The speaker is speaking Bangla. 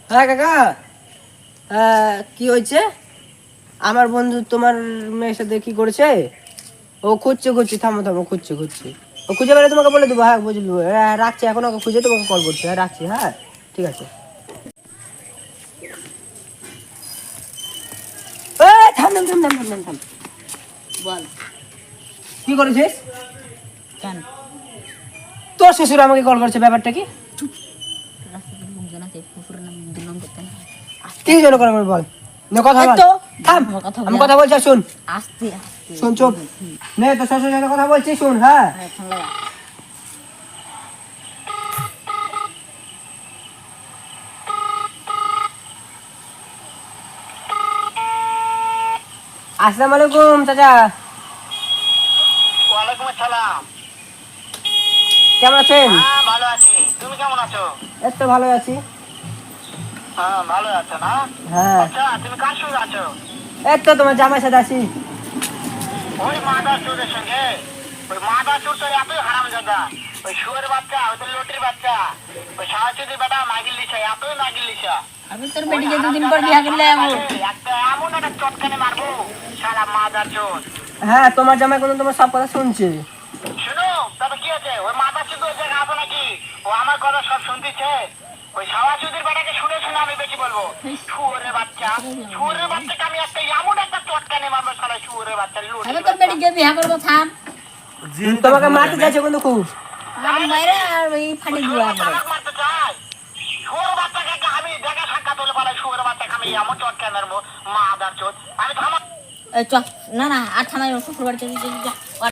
হ্যাঁ কাকা, কি হয়েছে? আমার বন্ধু তোমার মেয়ের সাথে কি করেছে? ও খুঁজছে, থামো থামো, খুঁজছে। ও খুঁজে পেলে তোমাকে বলে দেবো। হ্যাঁ বুঝলো, রাখছি এখন, ওকে খুঁজে তোমাকে কল করছি। হ্যাঁ রাখছি, হ্যাঁ ঠিক আছে। থাম থাম থাম থাম থাম থাম থাম। বল কি করেছিস? কেন তোর শ্বশুর আমাকে কল করছে, ব্যাপারটা কি? রাস্তাতে লোকজন আছে, শ্বশুরের নাম দুর্নাম করতে না। কি জন্য করে বল, নে কথা বল। তো থাম, আমার কথা আমি বল। কথা বলছি, আর শোন। আস্তে আস্তে শোন, চুপ। নে তোর শ্বশুরের সাথে কথা বলছি, শোন। হ্যাঁ ফোন লাগা। আসসালামু আলাইকুম চাচা। ওয়ালাইকুম আসসালাম। কেমন আছেন? হ্যাঁ ভালো আছি, তুমি কেমন আছো? এই তো ভালোই আছি। হ্যাঁ ভালো আছো না? হ্যাঁ, আচ্ছা তুমি কার সঙ্গে আছো? এই তো তোমার জামাইয়ের সাথে আছি। ওই মাদার চোরের সঙ্গে? ওই মাদার চোর তোর এতই হারাম জাদা, ওই শুয়োর বাচ্চা, ওই তোর লটির বাচ্চা, ওই সাহায্যদের বেটা মাগিল দিছে, এতই মাগিল দিছে। আমি তোর বেটিকে দুদিন পর বিয়া করলে আমি একটা এমন একটা চটকানে মারবো, শালা মাদার চোর। হ্যাঁ, তোমার জামাই কোনো তোমার সব কথা শুনছে। শুনো তবে কি আছে, ওই মাদার চোর ওই জায়গায় আছে নাকি? ও আমার কথা সব শুনতেছে। ওই সাহায্যদের বেটাকে শুনে শুনে আমি বেশি বলবো। শুয়োরের বাচ্চাকে আমি একটা এমন একটা চটকানে মারবো, শালা শুয়োরের বাচ্চা, আমি লুটির তোর বাচ্চা। বেটিকে বিয়া করবো, থাম। তোমাকে মারতে চাইছে কিন্তু খুব। আমি বাইরে আর এই ফাটি শুয়োরের দিবা বাচ্চা করে। আমাকে মারতে চায়? শুয়োরের বাচ্চাকে আমি দেখা সাক্ষাৎ হলে পালাই, শুয়োরের বাচ্চাকে আমি এমন চটকানে মারবো, মাদার চোদ। আমি থামা। এই চ, না না আর থামাই, শ্বশুর বাড়ি চল, চল, চল।